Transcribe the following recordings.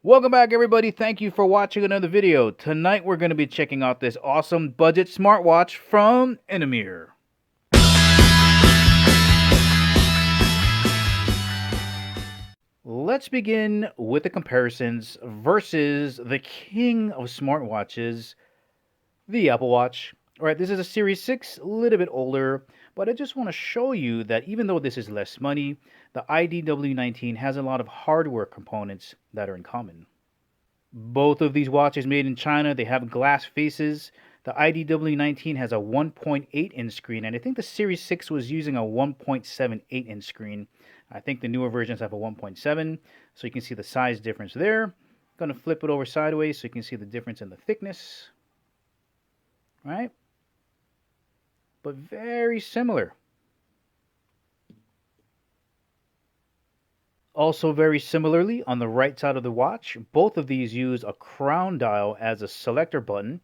Welcome back, everybody. Thank you for watching another video. Tonight we're going to be checking out this awesome budget smartwatch from Enomir. Let's begin with the comparisons versus the king of smartwatches, the Apple Watch. All right, this is a Series 6, a little bit older, but I just want to show you that even though this is less money, the IDW19 has a lot of hardware components that are in common. Both of these watches made in China, they have glass faces. The IDW19 has a 1.8-inch screen, and I think the Series 6 was using a 1.78-inch screen. I think the newer versions have a 1.7, so you can see the size difference there. I'm going to flip it over sideways so you can see the difference in the thickness. Right? But very similar. Also very similarly, on the right side of the watch, both of these use a crown dial as a selector button.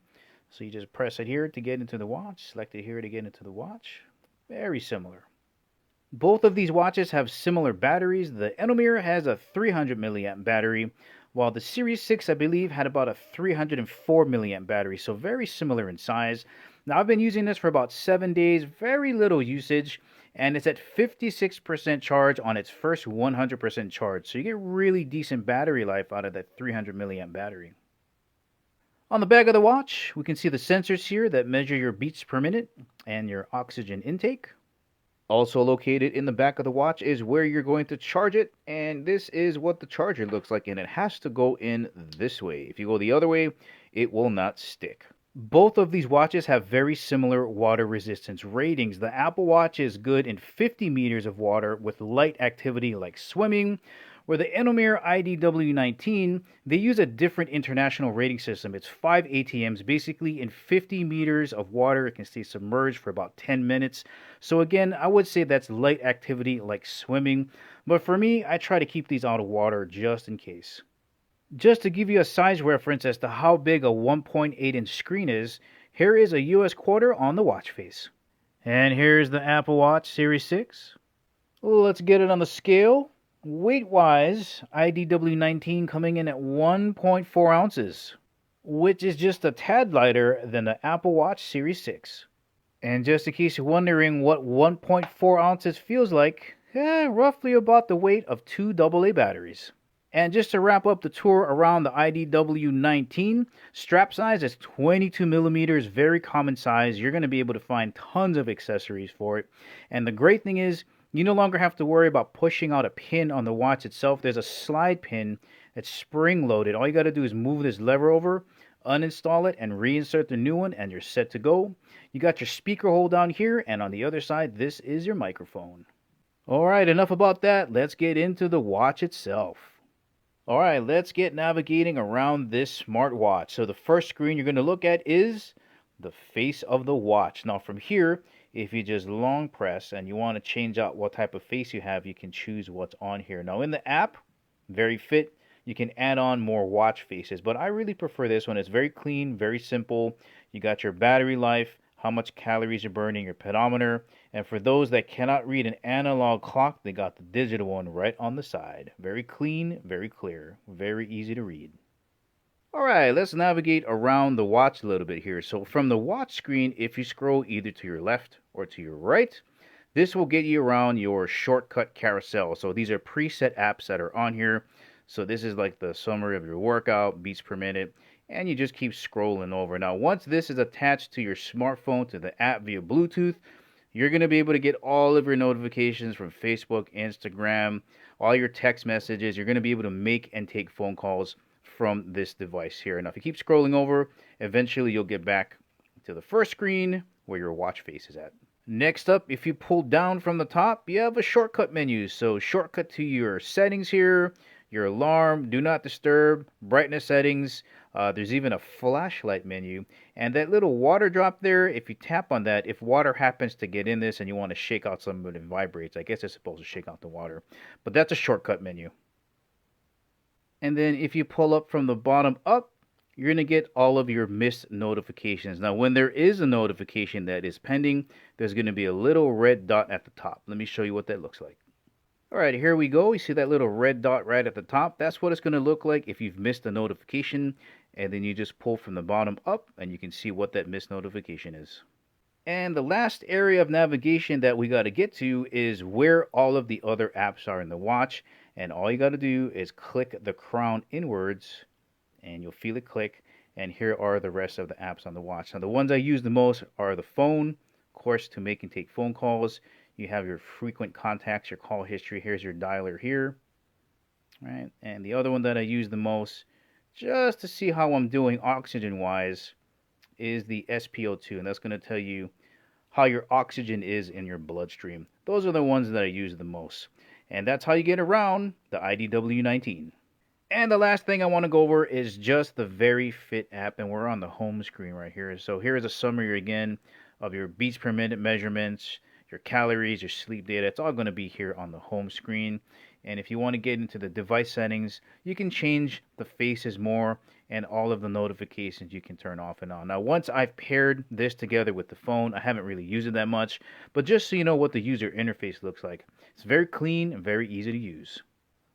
So you just press it here to get into the watch, select it here to get into the watch. Very similar. Both of these watches have similar batteries. The Enomir has a 300 milliamp battery, while the Series 6, I believe, had about a 304 milliamp battery, so very similar in size. Now, I've been using this for about 7 days, very little usage, and it's at 56% charge on its first 100% charge, so you get really decent battery life out of that 300 milliamp battery. On the back of the watch, we can see the sensors here that measure your beats per minute and your oxygen intake. Also located in the back of the watch is where you're going to charge it, and this is what the charger looks like, and it has to go in this way. If you go the other way, it will not stick. Both of these watches have very similar water resistance ratings. The Apple Watch is good in 50 meters of water with light activity like swimming, where the Enomir IDW19, they use a different international rating system. It's 5 ATMs. Basically, in 50 meters of water, it can stay submerged for about 10 minutes. So again, I would say that's light activity like swimming. But for me, I try to keep these out of water just in case. Just to give you a size reference as to how big a 1.8-inch screen is, here is a US quarter on the watch face. And here's the Apple Watch Series 6. Let's get it on the scale. Weight-wise, IDW19 coming in at 1.4 ounces, which is just a tad lighter than the Apple Watch Series 6. And just in case you're wondering what 1.4 ounces feels like, roughly about the weight of 2 AA batteries. And just to wrap up the tour around the IDW19, strap size is 22 millimeters, very common size. You're going to be able to find tons of accessories for it. And the great thing is, you no longer have to worry about pushing out a pin on the watch itself. There's a slide pin that's spring-loaded. All you got to do is move this lever over, uninstall it, and reinsert the new one, and you're set to go. You got your speaker hole down here, and on the other side, this is your microphone. Alright, enough about that. Let's get into the watch itself. Alright, let's get navigating around this smartwatch. So the first screen you're going to look at is the face of the watch. Now from here, if you just long press and you want to change out what type of face you have, you can choose what's on here. Now in the app, very fit, you can add on more watch faces, but I really prefer this one. It's very clean, very simple. You got your battery life, how much calories you're burning, your pedometer, and for those that cannot read an analog clock, they got the digital one right on the side. Very clean, very clear, very easy to read. Alright, let's navigate around the watch a little bit here. So from the watch screen, if you scroll either to your left or to your right, this will get you around your shortcut carousel. So these are preset apps that are on here. So this is like the summary of your workout, beats per minute, and you just keep scrolling over. Now once this is attached to your smartphone, to the app via Bluetooth, you're going to be able to get all of your notifications from Facebook, Instagram, all your text messages. You're going to be able to make and take phone calls from this device here. Now if you keep scrolling over, eventually you'll get back to the first screen where your watch face is at. Next up, if you pull down from the top, you have a shortcut menu. So shortcut to your settings here, your alarm, do not disturb, brightness settings. There's even a flashlight menu. And that little water drop there, if you tap on that, if water happens to get in this and you want to shake out some of it and vibrates, I guess it's supposed to shake out the water. But that's a shortcut menu. And then if you pull up from the bottom up, you're going to get all of your missed notifications. Now, when there is a notification that is pending, there's going to be a little red dot at the top. Let me show you what that looks like. Alright, here we go. You see that little red dot right at the top? That's what it's going to look like if you've missed a notification. And then you just pull from the bottom up and you can see what that missed notification is. And the last area of navigation that we got to get to is where all of the other apps are in the watch. And all you got to do is click the crown inwards and you'll feel it click. And here are the rest of the apps on the watch. Now, the ones I use the most are the phone, of course, to make and take phone calls. You have your frequent contacts, your call history. Here's your dialer here, right? And the other one that I use the most, just to see how I'm doing oxygen-wise, is the SpO2, and that's going to tell you how your oxygen is in your bloodstream. Those are the ones that I use the most. And that's how you get around the IDW19. And the last thing I want to go over is just the Very Fit app, and we're on the home screen right here. So here's a summary again of your beats per minute measurements, your calories, your sleep data. It's all going to be here on the home screen. And if you want to get into the device settings, you can change the faces more and all of the notifications you can turn off and on. Now, once I've paired this together with the phone, I haven't really used it that much, but just so you know what the user interface looks like. It's very clean and very easy to use.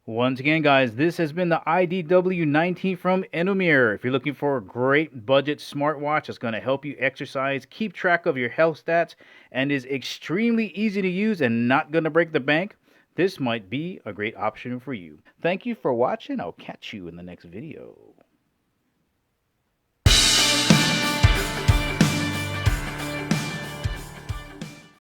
Once again, guys, this has been the IDW19 from Enomir. If you're looking for a great budget smartwatch that's going to help you exercise, keep track of your health stats, and is extremely easy to use and not going to break the bank, this might be a great option for you. Thank you for watching. I'll catch you in the next video.